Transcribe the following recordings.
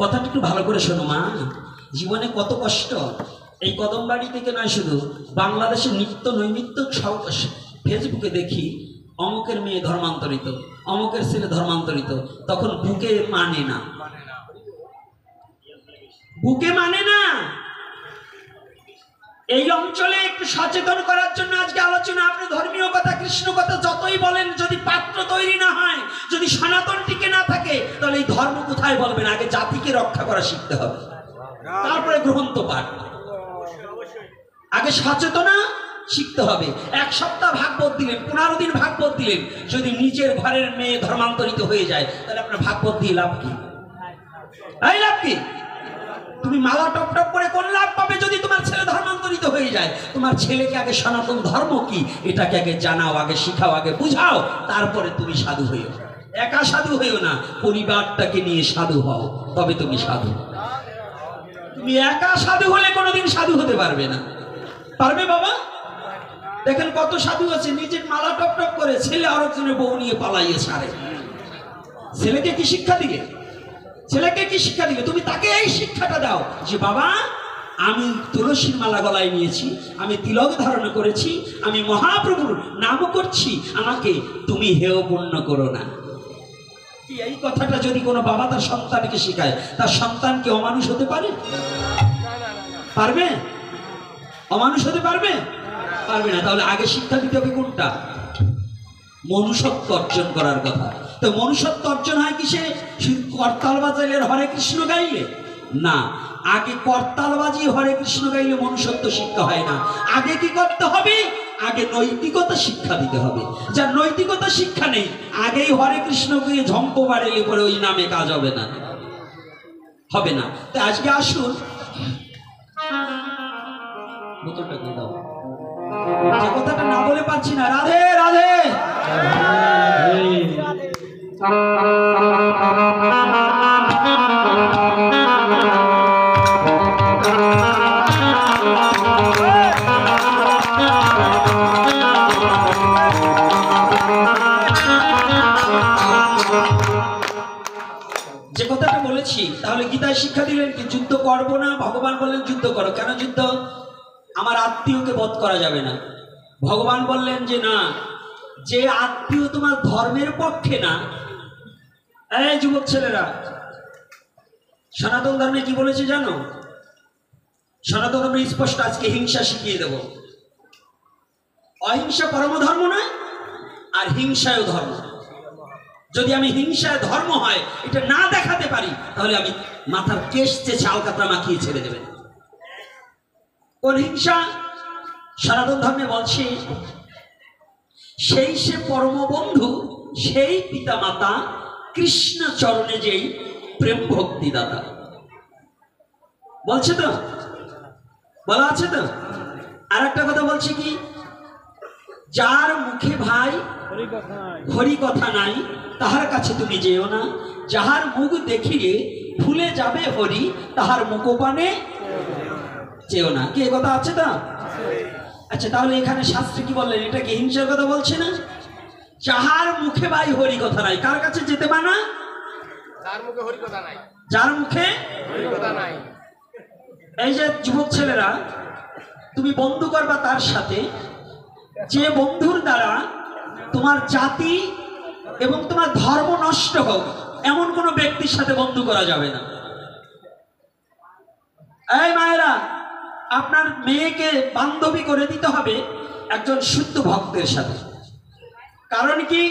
কথাটা একটু ভালো করে শোনো মা, জীবনে কত কষ্ট। এই কদমবাড়ি থেকে নয়, শুধু বাংলাদেশের নিত্য নৈমিত্য ফেসবুকে দেখি অমুকের মেয়ে ধর্মান্তরিত, অমুকের ছেলে ধর্মান্তরিত, তখন বুকে মানে না, বুকে মানে না। এই অঞ্চলে একটু সচেতন করার জন্য আজকে আলোচনা। আপনি ধর্মীয় কথা, কৃষ্ণ কথা যতই বলেন, যদি পাত্র তৈরি না হয়, যদি সনাতন টিকে না থাকে, তাহলে এই ধর্ম কোথায় বলবেন? আগে জাতিকে রক্ষা করা শিখতে হবে, তারপরে গ্রন্থ পাঠ। আগে সচেতনা শিখতে হবে। এক সপ্তাহ ভাগবত দিলেন, 15 দিন ভাগবত দিলেন, যদি নিজের ঘরের মেয়ে ধর্মান্তরিত হয়ে যায়, তাহলে আপনার ভাগবত দিয়ে লাভ কি? এই লাভ কি? তুমি মালা টপ টপ করে কোন লাভ পাবে যদি তোমার ছেলে ধর্মান্তরিত হয়ে যায়? তোমার ছেলেকে আগে সনাতন ধর্ম কি এটাকে আগে জানাও, আগে শিখাও, আগে বুঝাও, তারপরে তুমি সাধু হইও। একা সাধু হইও না, পরিবারটাকে নিয়ে সাধু হও, তবে তুমি সাধু। তুমি একা সাধু হলে কোনোদিন সাধু হতে পারবে না। পারবে বাবা? দেখেন কত সাধু আছে, নিজের মালা টপ টপ করে ছেলে আরেকজনের বউ নিয়ে পালাইয়ে সারে। ছেলেকে কি শিক্ষা দিলে? ছেলেকে কি শিক্ষা দিলে? তুমি তাকে এই শিক্ষাটা দাও যে বাবা, আমি তুলসীর মালা গলায় নিয়েছি, আমি তিলক ধারণ করেছি, আমি মহাপ্রভুর নাম করছি, আমাকে তুমি হেয় পূর্ণ করো না। এই কথাটা যদি কোনো বাবা তার সন্তানকে শেখায়, তার সন্তান কি অমানুষ হতে পারে? পারবে? অমানুষ হতে পারবে? পারবে না। তাহলে আগে শিক্ষা দিতে হবে কোনটা? মনুষ্যত্ব অর্জন করার কথা। তো মনুষ্যত্ব অর্জন হয় কি? সে করতাল বাজাইলে হরে কৃষ্ণ গাইলে না, আগে করতাল বাজি হরে কৃষ্ণ গাইলে মনুষ্যত্ব শিক্ষা হয় না। আগে কি করতে হবে? আগে নৈতিকতা শিক্ষা দিতে হবে। যার নৈতিকতা শিক্ষা নেই, আগেই হরে কৃষ্ণ গিয়ে ঝম্প বাড়াইলে পরে ওই নামে কাজ হবে না, হবে না। তো আজকে আসুন, বোতলটা দিয়ে দাও, যে কথাটা না বলে পারছি না। রাধে রাধে। যে কথাটা বলেছি, তাহলে গীতায় শিক্ষা দিলেন কি? যুদ্ধ করবো না। ভগবান বললেন যুদ্ধ করো। কেন যুদ্ধ? আমার আত্মীয়কে বধ করা যাবে না। ভগবান বললেন যে না, যে আত্মীয় তোমার ধর্মের পক্ষে না। এই যুবক ছেলেরা, সনাতন ধর্মে কি বলেছে জানো? সনাতন ধর্মে স্পষ্ট আজকে হিংসা শিখিয়ে দেব। অহিংসা পরম ধর্ম নয়, আর হিংসায় ধর্ম। যদি আমি হিংসায় ধর্ম হয় এটা না দেখাতে পারি, তাহলে আমি মাথার কেশ চেয়ে চাল কাতরা মাখিয়ে ছেড়ে দেবেন। কোন হিংসা? সনাতন ধর্মে বলছে সেই সে পরম বন্ধু, সেই পিতা মাতা, কৃষ্ণ চরণে যেই প্রেম ভক্তি দাতা। বলছে তো, বলা আছে তো। আর একটা কথা বলছে কি? যার মুখে ভাই হরি কথা নাই, তাহার কাছে তুমি যেও না। যাহার মুখ দেখিলে ভুলে যাবে হরি, তাহার মুখপানে যেও না। কি এ কথা আছে তো? আচ্ছা, তাহলে এখানে শাস্ত্রে কি বললেন? এটা কি হিংসার কথা বলছে না? যাহার মুখে ভাই হরি কথা নাই, কার কাছে যেতে মানা? যার মুখে হরি কথা নাই, যার মুখে হরি কথা নাই। এই যে যুবক ছেলেরা, তুমি বন্ধু করবা তার সাথে যে বন্ধুর দ্বারা তোমার জাতি এবং তোমার ধর্ম নষ্ট হোক, এমন কোন ব্যক্তির সাথে বন্ধু করা যাবে না। এই মায়েরা, আপনার মেয়েকে বান্ধবী করে দিতে হবে একজন শুদ্ধ ভক্তের সাথে। কারণ কি?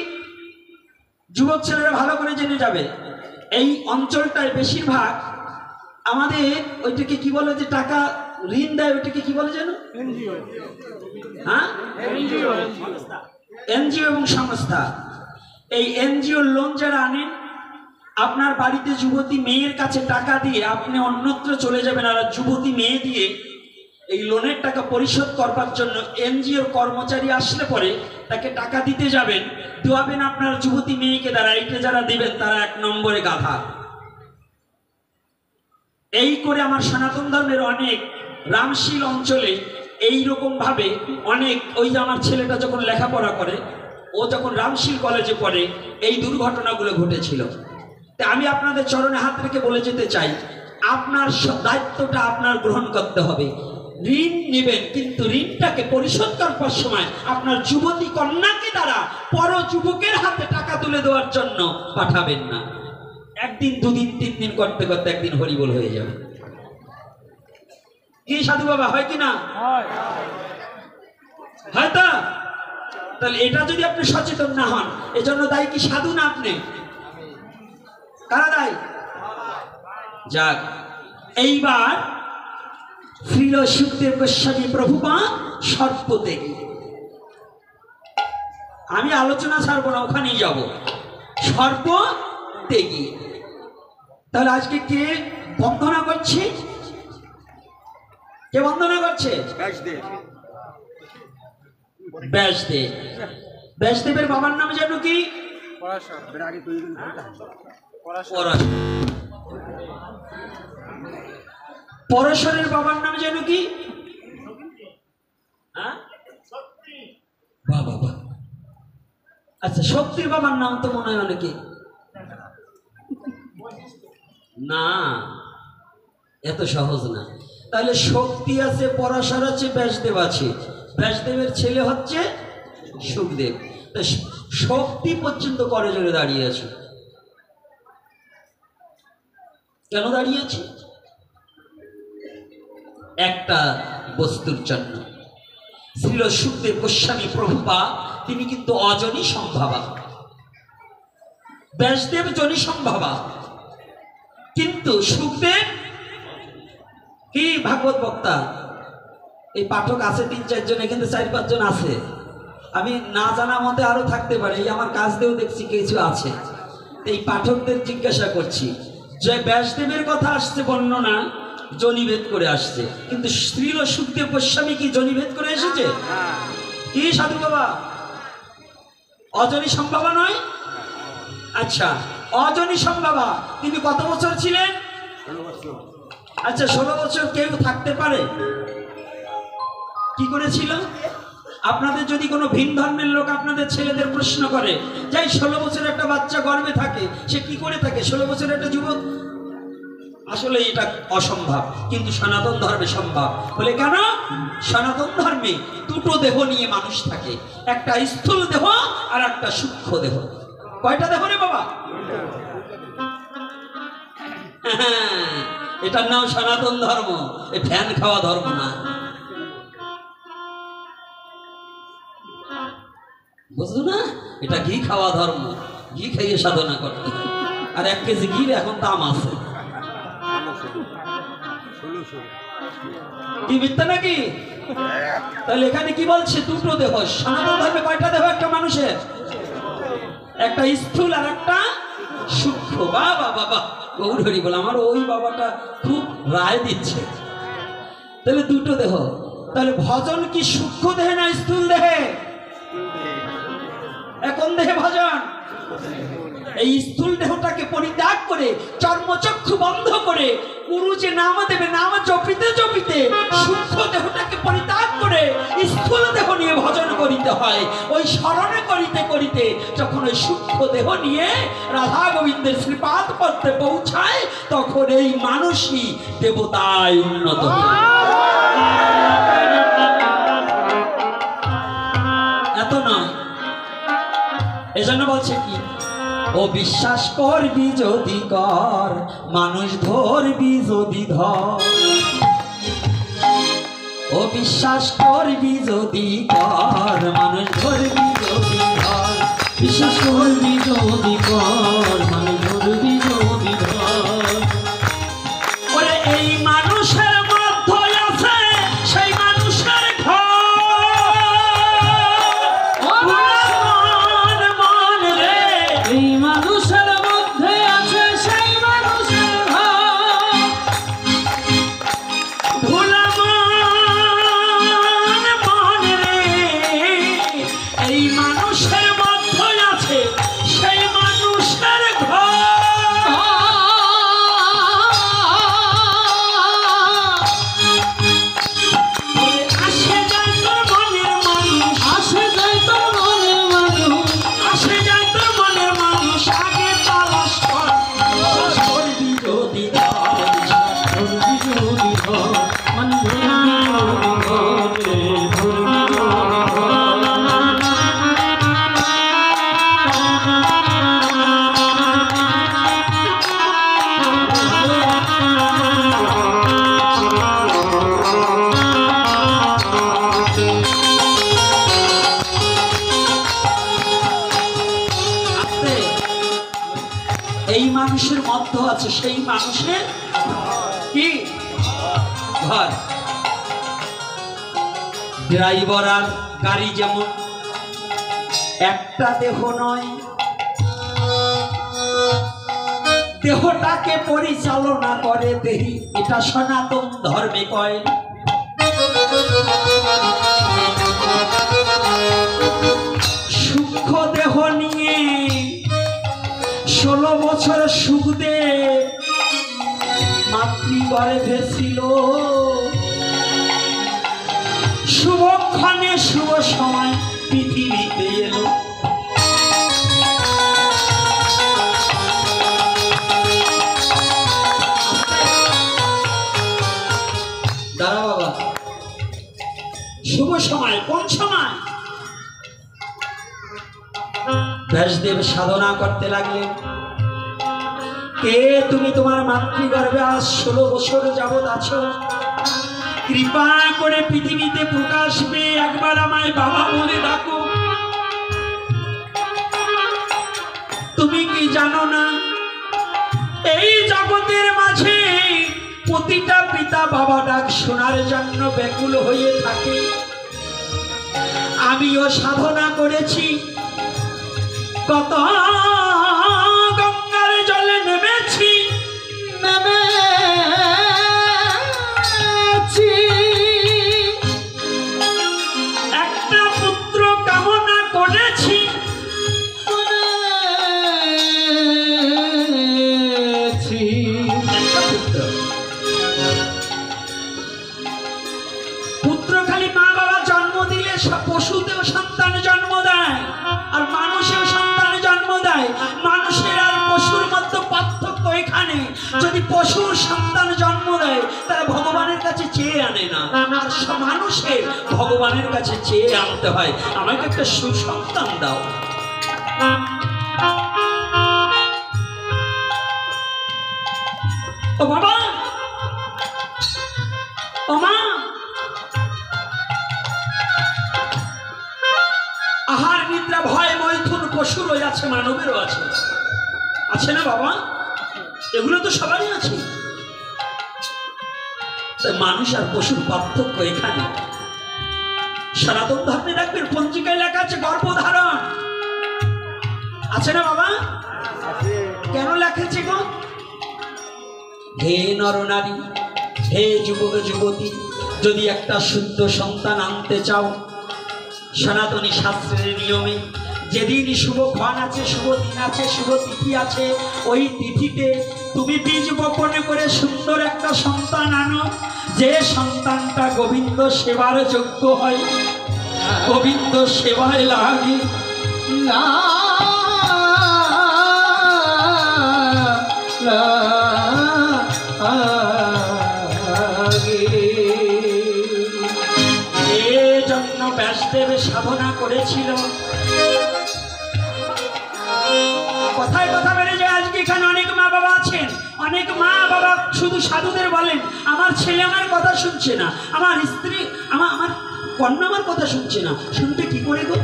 যুবক ছেলেরা ভালো করে জেনে যাবে, এই অঞ্চলটায় বেশিরভাগ আমাদের ওইটাকে কি বলে, যে টাকা ঋণ দেয়, ওইটাকে কি বলে যেন? হ্যাঁ, এনজিও এবং সংস্থা। এই এনজিও লোন যারা আনেন, আপনার বাড়িতে যুবতী মেয়ের কাছে টাকা দিয়ে আপনি অন্যত্র চলে যাবেন, আর যুবতী মেয়ে দিয়ে এই লোনের টাকা পরিশোধ করবার জন্য এনজিওর কর্মচারী আসলে পরে তাকে টাকা দিতে যাবেন, দেওয়াবেন আপনার যুবতী মেয়েকে দ্বারা। এইটা যারা দিবেন তারা 1 নম্বরে গাধা। এই করে আমার সনাতন ধর্মের অনেক রামশীল অঞ্চলে এই রকম ভাবে অনেক, ওই যে আমার ছেলেটা যখন লেখাপড়া করে, ও যখন রামশীল কলেজে পড়ে, এই দুর্ঘটনাগুলো ঘটেছিল। তাই আমি আপনাদের চরণে হাত রেখে বলে যেতে চাই, আপনার দায়িত্বটা আপনার গ্রহণ করতে হবে। ঋণ নেবেন, কিন্তু ঋণটাকে পরিশোধ করবার সময় আপনার যুবতী কন্যাকে দ্বারা পর যুবকের হাতে টাকা তুলে দেওয়ার জন্য পাঠাবেন না। একদিন, দুদিন, 3 দিন করতে করতে একদিন হরিবোল হয়ে যাবে। কি সাধু বাবা, হয় কি না? হয়তো। তাহলে এটা যদি আপনি সচেতন না হন, এজন্য দায়ী কি সাধু না আপনি? কারা দায়ী? যাক, এইবার শ্রীল সুখদেব গোস্বামী প্রভুপাদ সর্পত্যাগী। আমি আলোচনা ছাড়বো না, ওখানেই যাব। সর্পত্যাগী। তাহলে আজকে কে বন্দনা করছে? কে বন্দনা করছে? ব্যাসদেব। ব্যাসদেবের বাবার নাম জানো কি? পরশের বাবার নাম জানো কি? বাবা। আচ্ছা, শক্তির বাবার নাম তো মনে হয় অনেকে না, এত সহজ না। তাহলে শক্তি আছে, পরাশর আছে, ব্যাসদেব আছে। ব্যাসদেবের ছেলে হচ্ছে সুখদেব। শক্তি পর্যন্ত করে জোরে দাঁড়িয়ে আছে। কেন দাঁড়িয়ে আছে? একটা বস্তুর জন্য। শ্রীল সুখদেব গোস্বামী প্রভুপাদ তিনি কিন্তু অজনী সম্ভাবা, ব্যাসদেব জনী সম্ভাবা, কিন্তু সুখদেব কি ভাগবত বক্তা। এই পাঠক আছে 3-4 জন, এখানে 4-5 জন আছে। আমি না জানা মতে আরো থাকতে পারে, এই আমার কাজ দিয়েও দেখছি কিছু আছে। এই পাঠকদের জিজ্ঞাসা করছি, যে ব্যাসদেবের কথা আসছে বর্ণনা জনিভেদ করে আসছে, কিন্তু শ্রীল সুখদেব গোস্বামী কি জনিভেদ করে এসেছে? কি সাধু বাবা, অজনী সম্ভাবা নয়? আচ্ছা, অজনী সম্ভাবা তিনি কত বছর ছিলেন? আচ্ছা, 16 বছর কেউ থাকতে পারে? কি করেছিল? আপনাদের যদি কোনো ভিন ধর্মের লোক আপনাদের ছেলেদের প্রশ্ন করে, যাই 16 বছরের একটা বাচ্চা গর্ভে থাকে, সে কি করে থাকে? 16 বছরের একটা যুবক। আসলে এটা অসম্ভব, কিন্তু সনাতন ধর্মে সম্ভব। বলে কেন? সনাতন ধর্মে দুটো দেহ নিয়ে মানুষ থাকে, একটা স্থূল দেহ আর একটা সূক্ষ্ম দেহ। কয়টা দেহ রে বাবা? এটার নাম সনাতন ধর্ম, এই ফ্যান খাওয়া ধর্ম না। বুঝলো না? এটা ঘি খাওয়া ধর্ম, ঘি খাইয়ে সাধনা করতে হয়। আর 1 কেজি ঘির এখন দাম আছে। কি মিথ্যা নাকি? তাহলে এখানে কি বলছে? দুটো দেহ। সনাতন ধর্মে কয়টা দেহ একটা মানুষের? একটা স্থূল আর একটা সূক্ষ্ম। বাবা বাবা, গৌর হরি বল, আমার ওই বাবাটা খুব রায় দিচ্ছে। তাহলে দুটো দেহ। তাহলে ভজন কি সূক্ষ্ম দেহে না স্থূল দেহে? কোন দেহে ভজন? এই স্থূল দেহটাকে পরিত্যাগ করে, চর্মচক্ষু বন্ধ করে, গুরু যে নাম দেবে, নাম জপিতে জপিতে সূক্ষ্ম দেহটাকে পরিত্যাগ করে স্থূল দেহ নিয়ে ভজন করিতে হয়। ওই স্মরণে করিতে করিতে যখন ওই সূক্ষ্ম দেহ নিয়ে রাধা গোবিন্দের শ্রীপাদ পদ্মে পৌঁছায়, তখন এই মানুষই দেবতায় উন্নত হয়। এত নয়, এজন্য বলছে কি, ও বিশ্বাস করবি যদি কর, মানুষ ধরবি যদি ধর। ও বিশ্বাস করবি যদি কর, মানুষ ধরবি যদি ধর। বিশ্বাস করবি যদি কর, মানুষ ধরবি যদি ধর। ওরে এই মানুষের মধ্যে আছে সেই মানুষের ঘর। এই মানুষের মধ্যে আছে সেই মানুষের ঘর। ভোলা মন রে, এই মানুষের মধ্যে আছে সেই মানুষের ঘর। সেই মানুষের কি ঘর। ড্রাইভার আর গাড়ি যেমন একটা দেহ নয়, দেহটাকে পরিচালনা করে দেহি, এটা সনাতন ধর্মে কয়। সূক্ষ্ম দেহ নিয়ে 16 বছর সুখদেব মাতৃগর্ভে ছিল। শুভক্ষণে শুভ সময় পৃথিবীতে এলো। দাঁড়া বাবা, শুভ সময় কোন সময়? ব্যাসদেব সাধনা করতে লাগলেন। কে তুমি? তোমার মাতৃগর্ভে আজ 16 বছর যাবৎ আছো। কৃপা করে পৃথিবীতে প্রকাশ পেয়ে একবার আমায় বাবা বলে ডাকো। তুমি কি জানো না এই জগতের মাঝে প্রতিটা পিতা বাবা ডাক শোনার জন্য ব্যাকুল হয়ে থাকে। আমিও সাধনা করেছি, কত গঙ্গার জলে নেমেছি, একটা পুত্র কামনা করেছি, পুত্র খালি মা বাবা জন্ম দিলে পশুতেও সন্তান জন্ম দেয় আর মানুষেও সন্তান জন্ম দেয়। মানুষের আর পশুর মধ্যে পার্থক্য এখানে, যদি পশুর সন্তান জন্ম দেয় তারা ভগবানের কাছে চেয়ে আনে না, আর মানুষের ভগবানের কাছে চেয়ে আনতে হয়, আমাকে একটা সুসন্তান দাও। ও বাবা, ও মা, আহার নিদ্রা ভয় মৈথুন পশুরও আছে, মানবেরও আছে, আছে না বাবা? এগুলো তো সবারই আছে। মানুষ আর পশুর পার্থক্য এখানে। সনাতন ধর্মে রাখবেন পঞ্জিকায় লেখা আছে গর্ভধারণ, আছে না বাবা? কেন লেখেছে গো? হে নরনারী, হে যুবক যুবতী, যদি একটা শুদ্ধ সন্তান আনতে চাও, সনাতনী শাস্ত্রের নিয়মে যেদিন শুভক্ষণ আছে, শুভ দিন আছে, শুভ তিথি আছে, ওই তিথিতে তুমি বীজ বপন করে সুন্দর একটা সন্তান আনো। যে সন্তানটা গোবিন্দ সেবার যোগ্য হয়, গোবিন্দ সেবায় লাগে না, এজন্য ব্যাসদেব সাধনা করেছিল। কথায় কথা বেড়ে যায়। আজকে এখানে অনেক মা বাবা আছেন, অনেক মা বাবা শুধু সাধুদের বলেন আমার ছেলে আমার কথা শুনছে না, আমার স্ত্রী আমার কন্যা আমার কথা শুনছে না। শুনবে কি করে গো?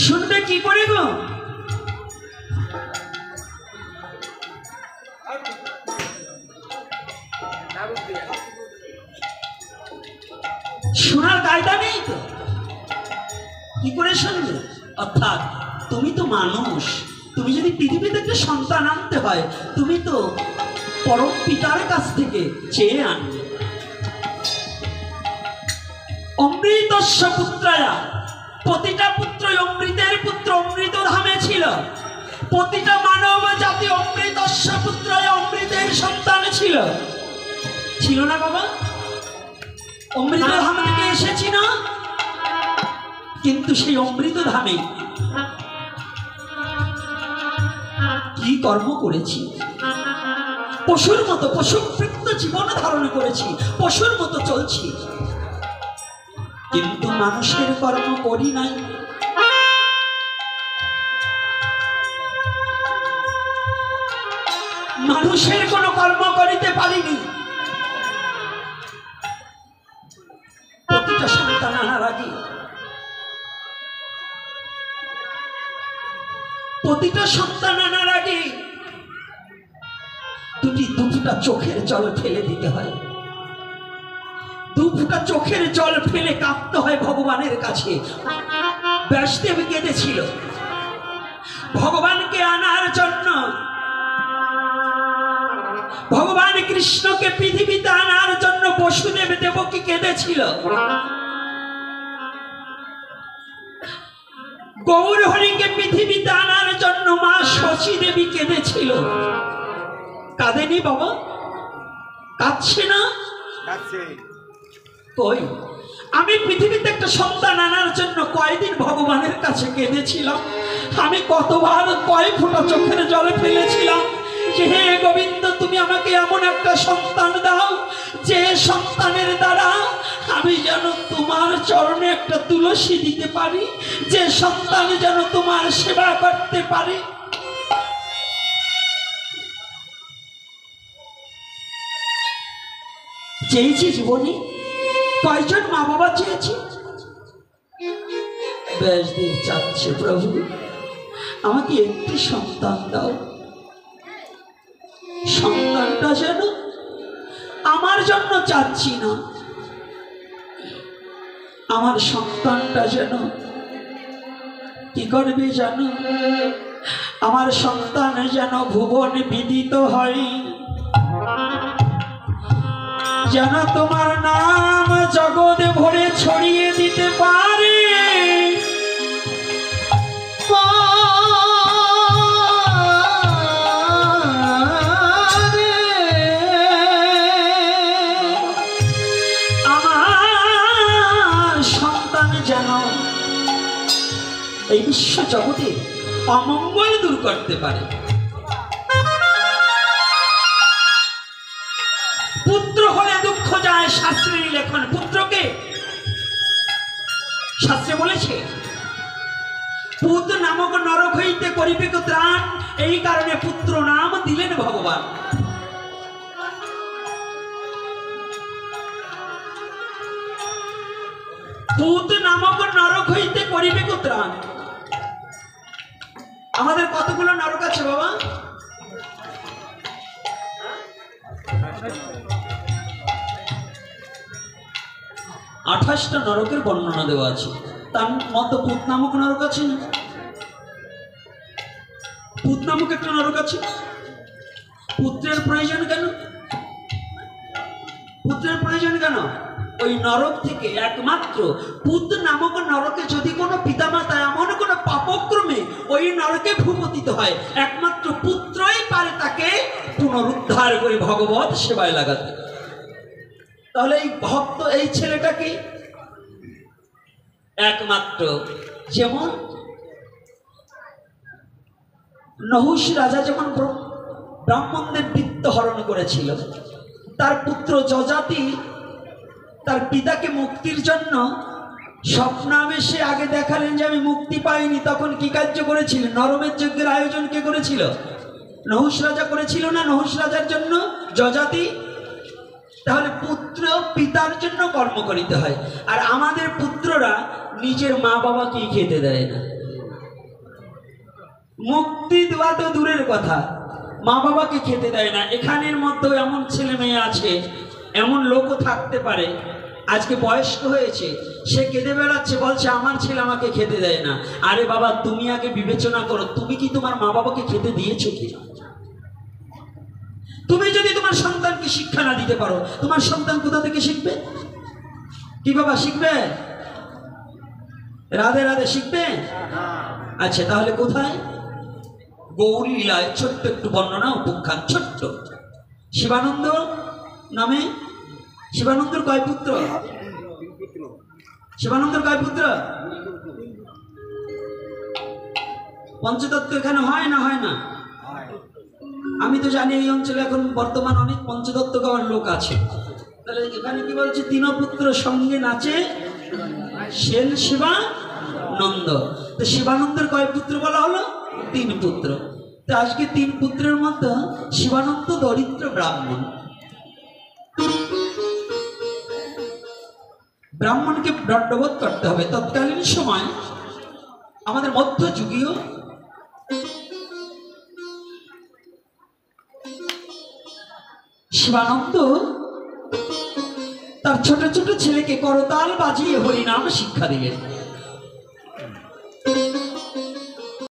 শুনবে কি করে গো? শোনার কায়দা নেই তো, কি করে শুনবে? অর্থাৎ তুমি তো মানুষ, তুমি যদি পৃথিবীতে একটা সন্তান আনতে হয়, তুমি তো পরম পিতার কাছ থেকে চেয়ে আনবে। অমৃতস্য পুত্রায়া, প্রতিটা পুত্রই অমৃতের পুত্র, অমৃত ধামে ছিল। প্রতিটা মানব জাতি অমৃতস্য পুত্রায়া, অমৃতের সন্তান ছিল, ছিল না বাবা? অমৃত ধাম থেকে এসেছি না? কিন্তু সেই অমৃত ধামে কি কর্ম করেছি? পশুর মতো পশুপ্রীত জীবন ধারণ করেছি, পশুর মতো চলছি, কিন্তু মানুষের কর্ম করি নাই। মানুষের কোন কর্ম করিতে পারিনি। প্রতিটা সন্তান আনার আগে প্রতিটা সন্তান আনার আগে দুটা চোখের জল ফেলে দিতে হয়, দুটা চোখের জল ফেলে কাঁদতে হয় ভগবানের কাছে। ব্যাসদেব কেঁদেছিল ভগবানকে আনার জন্য, ভগবান কৃষ্ণকে পৃথিবীতে আনার জন্য বসুদেব দেবকী কেঁদেছিল, গৌর হরিকে পৃথিবীতে আনার জন্য মা শশী দেবী কেঁদেছিল। কাঁদেনি বাবা? কাঁদছে না? কই আমি পৃথিবীতে একটা সন্তান আনার জন্য কয়দিন ভগবানের কাছে কেঁদেছিলাম, আমি কতবার কয় ফোঁটা চোখের জলে ফেলেছিলাম যে হে গোবিন্দ, তুমি আমাকে এমন একটা সন্তান দাও যে সন্তানের দ্বারা আমি যেন তোমার চরণে একটা তুলসী দিতে পারি, যে সন্তান যেন তোমার সেবা করতে পারে। চেয়েছি জীবনে কয়জন মা বাবা চেয়েছি? ব্যাসদেব চাচ্ছে প্রভু আমাকে একটি সন্তান দাও, সন্তানটা যেন আমার জন্য চাচ্ছি না, আমার সন্তানটা যেন কি করবে জানো, আমার সন্তান যেন ভুবন বিদিত হয়, যেন তোমার নাম জগতে ভরে ছড়িয়ে দিতে পারে। আমার সন্তান যেন এই বিশ্ব জগতে অমঙ্গল দূর করতে পারে। পুত্র হলে দুঃখ যায়, শাস্ত্রের লেখন। পুত্রকে শাস্ত্রে বলেছে পুত্র নামক নরক হইতে করিবে ত্রাণ, এই কারণে পুত্র নাম দিলেন ভগবান। পুত্র নামক নরক হইতে করিবে ত্রাণ। আমাদের কতগুলো নরক আছে বাবা? 28টা নরকের বর্ণনা দেওয়া আছে। তার মধ্যে পুত নামক নরক আছে না? পুত নামক একটা নরক আছে। পুত্রের প্রয়োজন কেন? পুত্রের প্রয়োজন কেন? ওই নরক থেকে একমাত্র পুত নামক নরকে যদি কোনো পিতামাতা এমন কোনো পাপক্রমে ওই নরকে ভূপতিত হয়, একমাত্র পুত্রই পারে তাকে পুনরুদ্ধার করে ভগবত সেবায় লাগাতে। তাহলে এই ভক্ত এই ছেলেটাকে একমাত্র, যেমন নহুষ রাজা যখন ব্রাহ্মণদের বৃত্ত হরণ করেছিল, তার পুত্র যজাতি তার পিতাকে মুক্তির জন্য স্বপ্নাবেশে আগে দেখালেন যে আমি মুক্তি পাইনি, তখন কি কার্য করেছিলেন? নরমের যজ্ঞের আয়োজন কে করেছিল? নহুষ রাজা করেছিল না? নহুষ রাজার জন্য যজাতি। তাহলে পুত্র পিতার জন্য কর্ম করিতে হয়। আর আমাদের পুত্ররা নিজের মা বাবাকে খেতে দেয় না। মুক্তি দেওয়া তো দূরের কথা, মা বাবাকে খেতে দেয় না। এখানের মধ্যে এমন ছেলে মেয়ে আছে, এমন লোকও থাকতে পারে, আজকে বয়স্ক হয়েছে, সে কেঁদে বেড়াচ্ছে, বলছে আমার ছেলে আমাকে খেতে দেয় না। আরে বাবা, তুমি আগে বিবেচনা করো, তুমি কি তোমার মা বাবাকে খেতে দিয়েছো কি? তুমি যদি তোমার সন্তানকে শিক্ষা না দিতে পারো, তোমার সন্তান কোথা থেকে শিখবে? কি বাবা শিখবে? রাধে রাধে শিখবে? আচ্ছা, তাহলে কোথায়? গৌরী লীলায় ছোট্ট একটু বর্ণনা, উপখ্যান ছোট্ট। শিবানন্দ নামে, শিবানন্দর কয় পুত্র? শিবানন্দর কয় পুত্র? পঞ্চতত্ত্ব এখানে হয় না? হয় না? আমি তো জানি এই অঞ্চলে এখন বর্তমান অনেক পঞ্চতত্ত্ব গাওয়ার লোক আছে। তাহলে এখানে কি বলছে? তিন পুত্র সঙ্গে নাচে সেন শিবানন্দ। তো শিবানন্দের কয় পুত্র বলা হলো? 3 পুত্র। তো আজকে 3 পুত্রের মধ্যে শিবানন্দ দরিদ্র ব্রাহ্মণ। ব্রাহ্মণকে দণ্ডবোধ করতে হবে। তৎকালীন সময় আমাদের মধ্যযুগীয় শিবানন্দ তার ছোট ছোট ছেলেকে করতাল বাজিয়ে হরিনাম শিক্ষা দিলেন।